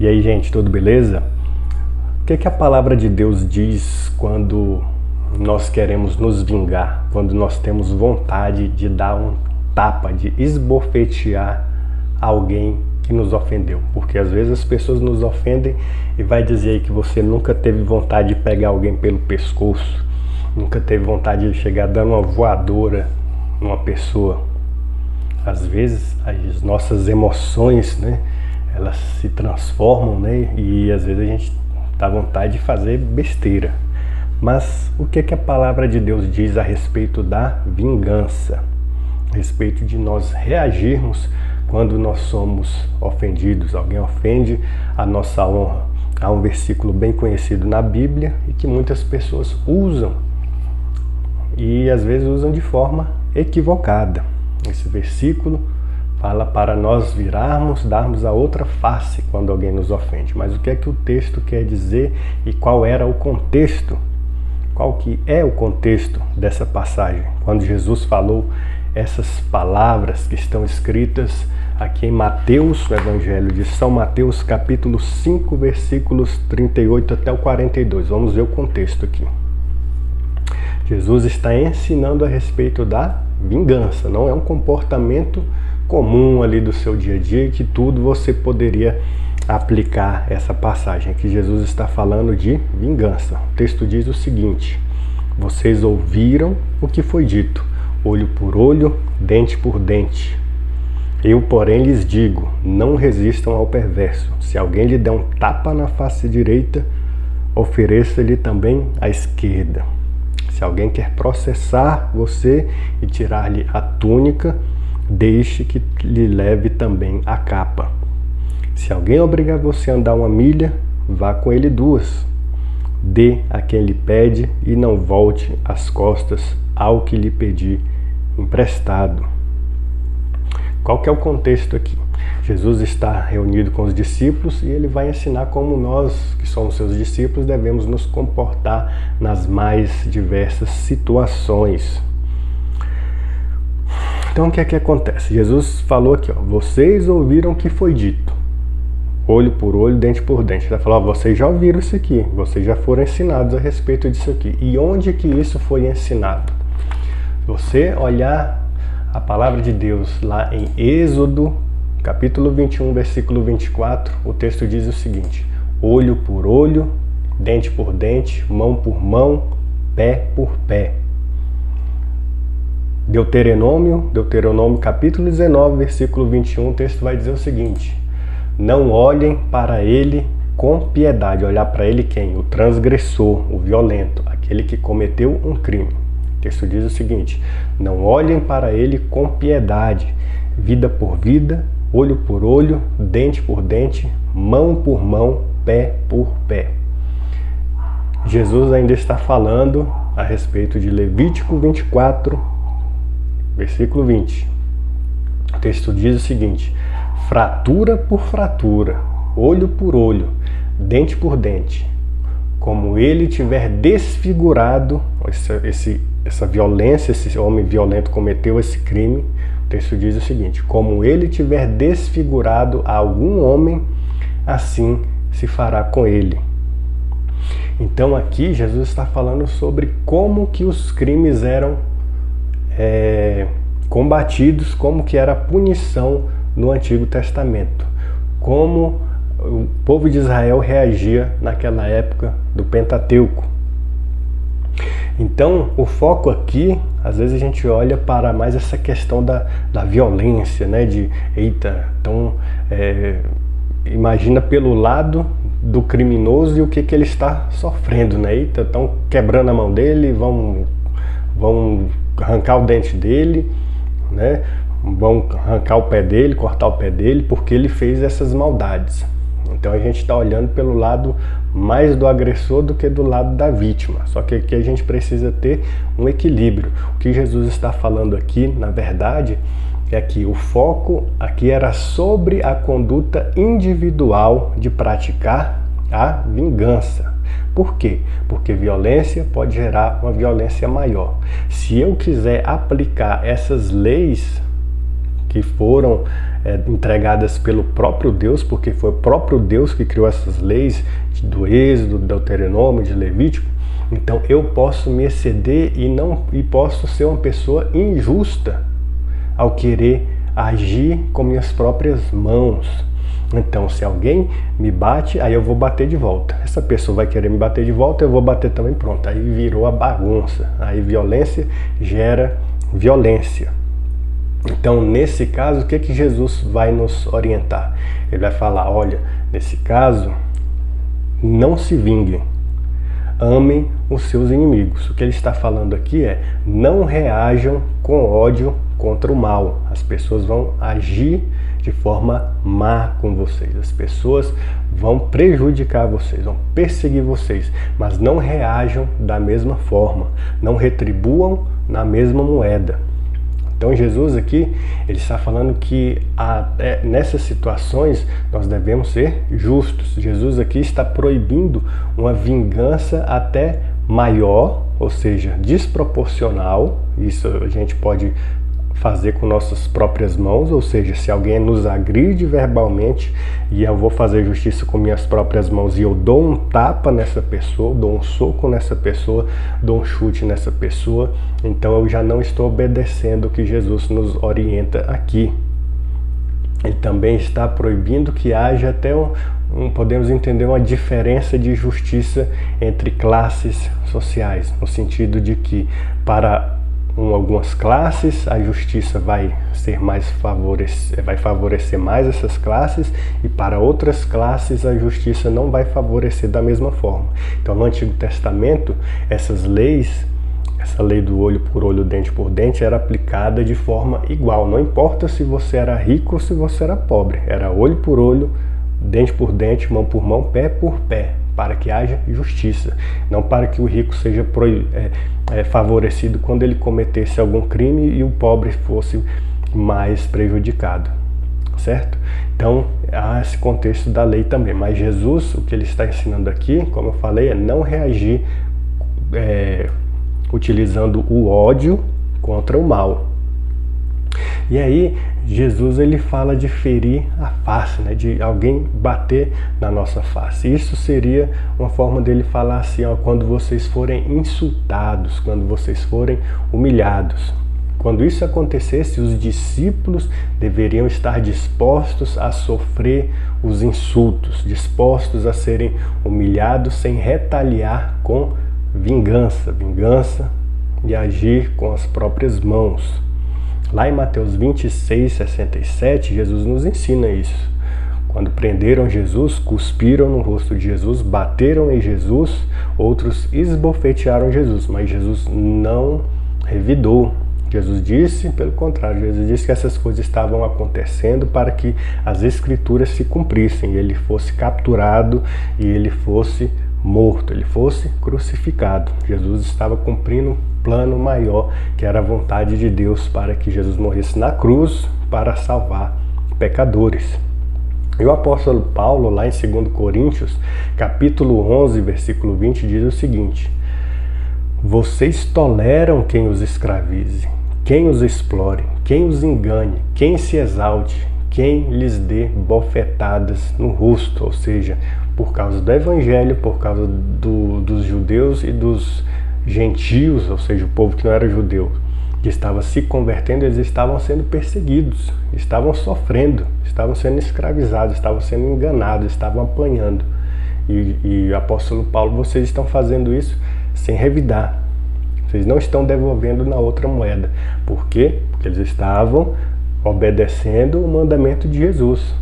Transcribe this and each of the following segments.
E aí, gente, tudo beleza? O que a palavra de Deus diz quando nós queremos nos vingar, quando nós temos vontade de dar um tapa, de esbofetear alguém que nos ofendeu? Porque às vezes as pessoas nos ofendem e vai dizer aí que você nunca teve vontade de pegar alguém pelo pescoço, nunca teve vontade de chegar dando uma voadora numa pessoa. Às vezes as nossas emoções, elas se transformam, e às vezes a gente dá vontade de fazer besteira. Mas o que a palavra de Deus diz a respeito da vingança? A respeito de nós reagirmos quando nós somos ofendidos. Alguém ofende a nossa honra. Há um versículo bem conhecido na Bíblia e que muitas pessoas usam. E às vezes usam de forma equivocada. Esse versículo fala para nós virarmos, darmos a outra face quando alguém nos ofende. Mas o que o texto quer dizer e qual era o contexto? Qual que é o contexto dessa passagem? Quando Jesus falou essas palavras que estão escritas aqui em Mateus, no Evangelho de São Mateus, capítulo 5, versículos 38 até o 42. Vamos ver o contexto aqui. Jesus está ensinando a respeito da vingança. Não é um comportamento comum ali do seu dia a dia que tudo você poderia aplicar essa passagem. Aqui Jesus está falando de vingança. O texto diz o seguinte: vocês ouviram o que foi dito, olho por olho, dente por dente. Eu, porém, lhes digo, não resistam ao perverso. Se alguém lhe der um tapa na face direita, ofereça-lhe também a esquerda. Se alguém quer processar você e tirar-lhe a túnica, deixe que lhe leve também a capa. Se alguém obrigar você a andar 1 milha, vá com ele 2. Dê a quem lhe pede e não volte as costas ao que lhe pedir emprestado. Qual que é o contexto aqui? Jesus está reunido com os discípulos e ele vai ensinar como nós, que somos seus discípulos, devemos nos comportar nas mais diversas situações. Então o que acontece? Jesus falou aqui, vocês ouviram o que foi dito, olho por olho, dente por dente. Ele falou, vocês já ouviram isso aqui, vocês já foram ensinados a respeito disso aqui. E onde que isso foi ensinado? Se você olhar a palavra de Deus lá em Êxodo, capítulo 21, versículo 24, o texto diz o seguinte: olho por olho, dente por dente, mão por mão, pé por pé. Deuteronômio capítulo 19, versículo 21, o texto vai dizer o seguinte: não olhem para ele com piedade. Olhar para ele quem? O transgressor, o violento, aquele que cometeu um crime. O texto diz o seguinte: não olhem para ele com piedade, vida por vida, olho por olho, dente por dente, mão por mão, pé por pé. Jesus ainda está falando a respeito de Levítico 24, versículo 20. O texto diz o seguinte: fratura por fratura, olho por olho, dente por dente. Como ele tiver desfigurado, essa violência, esse homem violento cometeu esse crime, o texto diz o seguinte: como ele tiver desfigurado a algum homem, assim se fará com ele. Então aqui Jesus está falando sobre como que os crimes eram combatidos, como que era a punição no Antigo Testamento, como o povo de Israel reagia naquela época do Pentateuco. Então o foco aqui, às vezes a gente olha para mais essa questão da violência, então imagina pelo lado do criminoso e o que ele está sofrendo, estão quebrando a mão dele, vão arrancar o dente dele, vão arrancar o pé dele, cortar o pé dele, porque ele fez essas maldades. Então a gente está olhando pelo lado mais do agressor do que do lado da vítima. Só que aqui a gente precisa ter um equilíbrio. O que Jesus está falando aqui, na verdade, é que o foco aqui era sobre a conduta individual de praticar a vingança. Por quê? Porque violência pode gerar uma violência maior. Se eu quiser aplicar essas leis que foram entregadas pelo próprio Deus, porque foi o próprio Deus que criou essas leis do Êxodo, do Deuteronômio, de Levítico. Então eu posso me exceder e posso ser uma pessoa injusta ao querer agir com minhas próprias mãos. Então, se alguém me bate, aí eu vou bater de volta. Essa pessoa vai querer me bater de volta, eu vou bater também, pronto. Aí virou a bagunça. Aí violência gera violência. Então, nesse caso, o que Jesus vai nos orientar? Ele vai falar, olha, nesse caso, não se vinguem. Amem os seus inimigos. O que ele está falando aqui é, não reajam com ódio contra o mal. As pessoas vão agir de forma má com vocês. As pessoas vão prejudicar vocês, vão perseguir vocês, mas não reajam da mesma forma, não retribuam na mesma moeda. Então Jesus aqui, ele está falando que nessas situações nós devemos ser justos. Jesus aqui está proibindo uma vingança até maior, ou seja, desproporcional. Isso a gente pode fazer com nossas próprias mãos, ou seja, se alguém nos agride verbalmente e eu vou fazer justiça com minhas próprias mãos e eu dou um tapa nessa pessoa, dou um soco nessa pessoa, dou um chute nessa pessoa, então eu já não estou obedecendo o que Jesus nos orienta aqui. Ele também está proibindo que haja até podemos entender uma diferença de justiça entre classes sociais, no sentido de que para algumas classes a justiça vai favorecer mais essas classes, e para outras classes a justiça não vai favorecer da mesma forma. Então no Antigo Testamento essas leis, essa lei do olho por olho, dente por dente, era aplicada de forma igual, não importa se você era rico ou se você era pobre, era olho por olho, dente por dente, mão por mão, pé por pé, para que haja justiça, não para que o rico seja favorecido quando ele cometesse algum crime e o pobre fosse mais prejudicado, certo? Então há esse contexto da lei também, mas Jesus, o que ele está ensinando aqui, como eu falei, é não reagir utilizando o ódio contra o mal. E aí Jesus ele fala de ferir a face, né? De alguém bater na nossa face. Isso seria uma forma dele falar assim, ó, quando vocês forem insultados, quando vocês forem humilhados. Quando isso acontecesse, os discípulos deveriam estar dispostos a sofrer os insultos, dispostos a serem humilhados sem retaliar com vingança e agir com as próprias mãos. Lá em Mateus 26:67, Jesus nos ensina isso. Quando prenderam Jesus, cuspiram no rosto de Jesus, bateram em Jesus, outros esbofetearam Jesus, mas Jesus não revidou. Jesus disse, pelo contrário, Jesus disse que essas coisas estavam acontecendo para que as Escrituras se cumprissem, ele fosse capturado e ele fosse morto, ele fosse crucificado. Jesus estava cumprindo um plano maior, que era a vontade de Deus para que Jesus morresse na cruz para salvar pecadores. E o apóstolo Paulo, lá em 2 Coríntios, capítulo 11, versículo 20, diz o seguinte: vocês toleram quem os escravize, quem os explore, quem os engane, quem se exalte, quem lhes dê bofetadas no rosto, ou seja, por causa do evangelho, por causa dos judeus e dos gentios, ou seja, o povo que não era judeu, que estava se convertendo, eles estavam sendo perseguidos, estavam sofrendo, estavam sendo escravizados, estavam sendo enganados, estavam apanhando. E apóstolo Paulo, vocês estão fazendo isso sem revidar. Vocês não estão devolvendo na outra moeda. Por quê? Porque eles estavam obedecendo o mandamento de Jesus.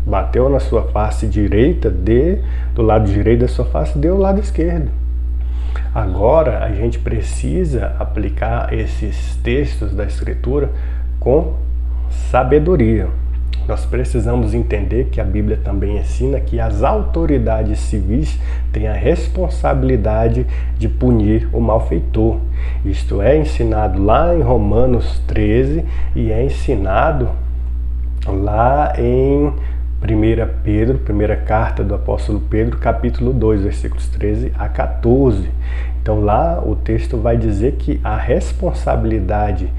Bateu na sua face direita, dê do lado direito da sua face, dê ao lado esquerdo. Agora a gente precisa aplicar esses textos da Escritura com sabedoria. Nós precisamos entender que a Bíblia também ensina que as autoridades civis têm a responsabilidade de punir o malfeitor. Isto é ensinado lá em Romanos 13 e é ensinado lá em 1 Pedro, primeira carta do apóstolo Pedro, capítulo 2, versículos 13 a 14. Então lá o texto vai dizer que a responsabilidade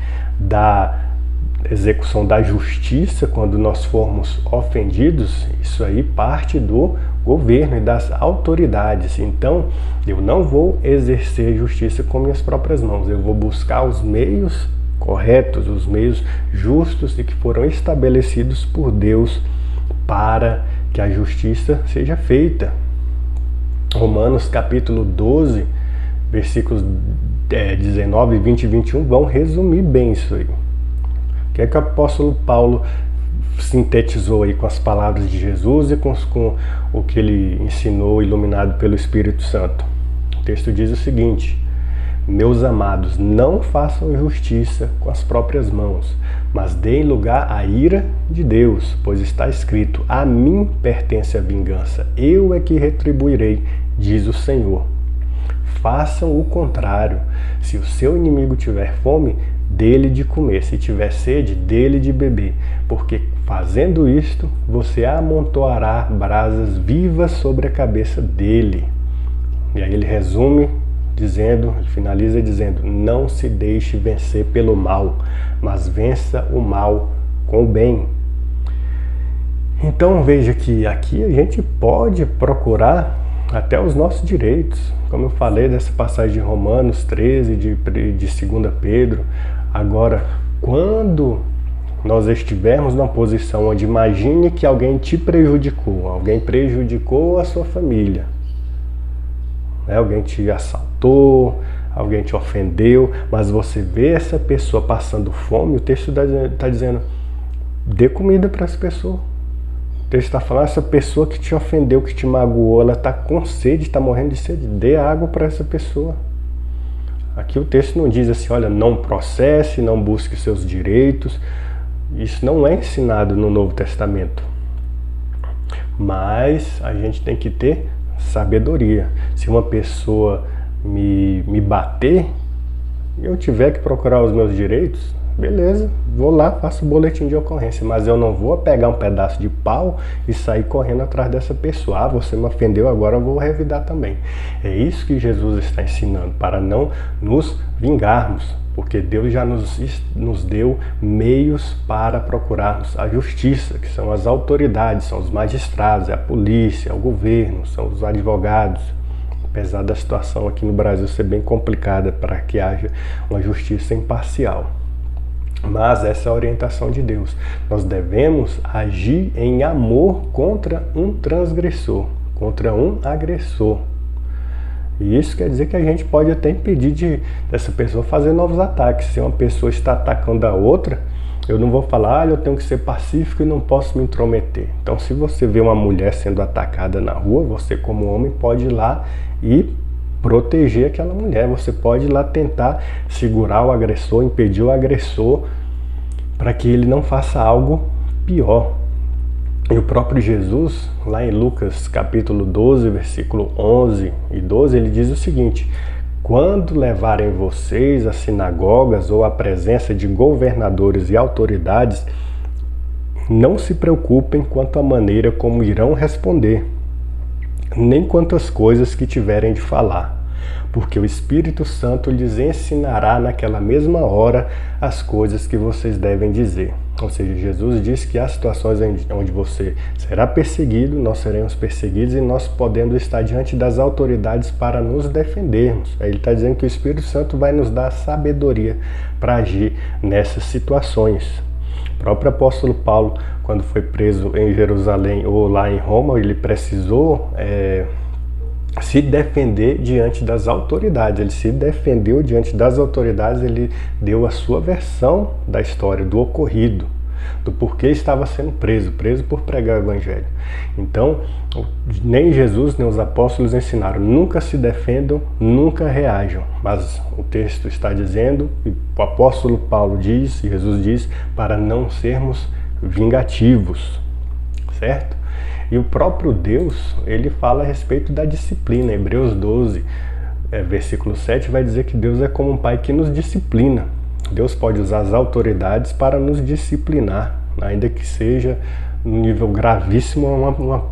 execução da justiça, quando nós formos ofendidos, isso aí parte do governo e das autoridades. Então, eu não vou exercer justiça com minhas próprias mãos, eu vou buscar os meios corretos, os meios justos e que foram estabelecidos por Deus para que a justiça seja feita. Romanos capítulo 12, versículos 19, 20 e 21 vão resumir bem isso aí. O que é que o apóstolo Paulo sintetizou aí com as palavras de Jesus e com o que ele ensinou, iluminado pelo Espírito Santo? O texto diz o seguinte: meus amados, não façam justiça com as próprias mãos, mas deem lugar à ira de Deus, pois está escrito: a mim pertence a vingança, eu é que retribuirei, diz o Senhor. Façam o contrário. Se o seu inimigo tiver fome, dê-lhe de comer. Se tiver sede, dê-lhe de beber. Porque fazendo isto, você amontoará brasas vivas sobre a cabeça dele. E aí ele resume dizendo, ele finaliza dizendo: não se deixe vencer pelo mal, mas vença o mal com o bem. Então veja que aqui a gente pode procurar até os nossos direitos, como eu falei dessa passagem de Romanos 13, de 2 Pedro. Agora, quando nós estivermos numa posição onde imagine que alguém te prejudicou, alguém prejudicou a sua família, né? Alguém te assaltou, alguém te ofendeu, mas você vê essa pessoa passando fome, o texto está dizendo: dê comida para essa pessoa. O texto está falando: essa pessoa que te ofendeu, que te magoou, ela está com sede, está morrendo de sede, dê água para essa pessoa. Aqui o texto não diz assim: olha, não processe, não busque seus direitos. Isso não é ensinado no Novo Testamento. Mas a gente tem que ter sabedoria. Se uma pessoa me bater, eu tiver que procurar os meus direitos, beleza, vou lá, faço o boletim de ocorrência, mas eu não vou pegar um pedaço de pau e sair correndo atrás dessa pessoa. Ah, você me ofendeu, agora eu vou revidar também. É isso que Jesus está ensinando, para não nos vingarmos, porque Deus já nos deu meios para procurarmos a justiça, que são as autoridades, são os magistrados, é a polícia, é o governo, são os advogados. Apesar da situação aqui no Brasil ser bem complicada para que haja uma justiça imparcial. Mas essa é a orientação de Deus. Nós devemos agir em amor contra um transgressor, contra um agressor. E isso quer dizer que a gente pode até impedir dessa pessoa fazer novos ataques. Se uma pessoa está atacando a outra, eu não vou falar: eu tenho que ser pacífico e não posso me intrometer. Então, se você vê uma mulher sendo atacada na rua, você como homem pode ir lá e proteger aquela mulher. Você pode ir lá tentar segurar o agressor, impedir o agressor para que ele não faça algo pior. E o próprio Jesus, lá em Lucas capítulo 12, versículo 11 e 12, ele diz o seguinte: quando levarem vocês às sinagogas ou à presença de governadores e autoridades, não se preocupem quanto à maneira como irão responder, nem quanto às coisas que tiverem de falar, porque o Espírito Santo lhes ensinará naquela mesma hora as coisas que vocês devem dizer. Ou seja, Jesus diz que há situações onde você será perseguido, nós seremos perseguidos e nós podemos estar diante das autoridades para nos defendermos. Aí ele está dizendo que o Espírito Santo vai nos dar sabedoria para agir nessas situações. O próprio apóstolo Paulo, quando foi preso em Jerusalém ou lá em Roma, ele precisou se defender diante das autoridades. Ele se defendeu diante das autoridades, ele deu a sua versão da história, do ocorrido, do porquê estava sendo preso por pregar o evangelho. Então, nem Jesus nem os apóstolos ensinaram: nunca se defendam, nunca reajam. Mas o texto está dizendo, e o apóstolo Paulo diz, e Jesus diz, para não sermos vingativos, certo? E o próprio Deus, ele fala a respeito da disciplina. Hebreus 12, versículo 7, vai dizer que Deus é como um pai que nos disciplina. Deus pode usar as autoridades para nos disciplinar, ainda que seja um nível gravíssimo,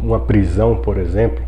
uma prisão, por exemplo.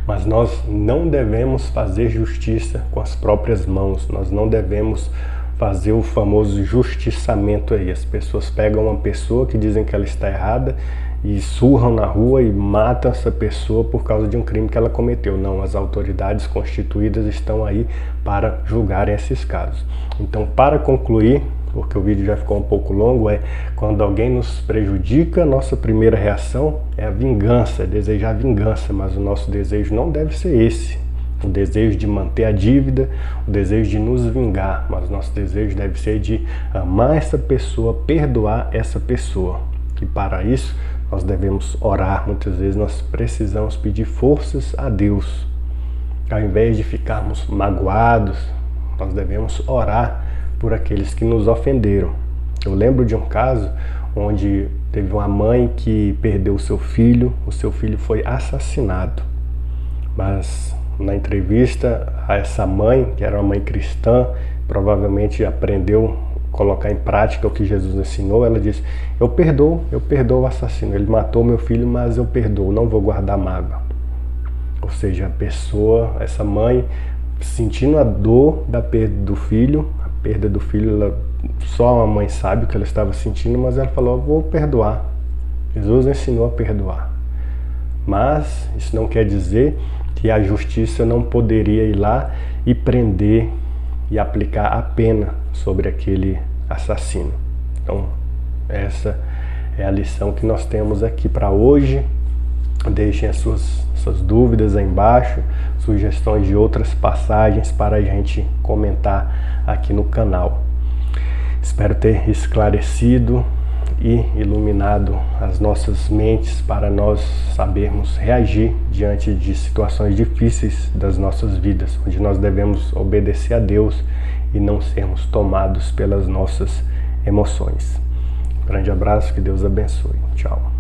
Mas nós não devemos fazer justiça com as próprias mãos, nós não devemos fazer o famoso justiçamento aí. As pessoas pegam uma pessoa que dizem que ela está errada e surram na rua e matam essa pessoa por causa de um crime que ela cometeu. Não, as autoridades constituídas estão aí para julgarem esses casos. Então, para concluir, porque o vídeo já ficou um pouco longo, quando alguém nos prejudica, nossa primeira reação é a vingança, é desejar vingança, mas o nosso desejo não deve ser esse. O desejo de manter a dívida, o desejo de nos vingar, mas nosso desejo deve ser de amar essa pessoa, perdoar essa pessoa. E para isso, nós devemos orar. Muitas vezes nós precisamos pedir forças a Deus. Ao invés de ficarmos magoados, nós devemos orar por aqueles que nos ofenderam. Eu lembro de um caso onde teve uma mãe que perdeu o seu filho foi assassinado. Mas na entrevista a essa mãe, que era uma mãe cristã, provavelmente aprendeu a colocar em prática o que Jesus ensinou, ela disse: eu perdoo o assassino, ele matou meu filho, mas eu perdoo, não vou guardar mágoa. Ou seja, a pessoa, essa mãe, sentindo a dor da perda do filho, só a mãe sabe o que ela estava sentindo, mas ela falou: vou perdoar. Jesus ensinou a perdoar. Mas isso não quer dizer que a justiça não poderia ir lá e prender e aplicar a pena sobre aquele assassino. Então, essa é a lição que nós temos aqui para hoje. Deixem as suas dúvidas aí embaixo, sugestões de outras passagens para a gente comentar aqui no canal. Espero ter esclarecido e iluminado as nossas mentes para nós sabermos reagir diante de situações difíceis das nossas vidas, onde nós devemos obedecer a Deus e não sermos tomados pelas nossas emoções. Um grande abraço, que Deus abençoe. Tchau.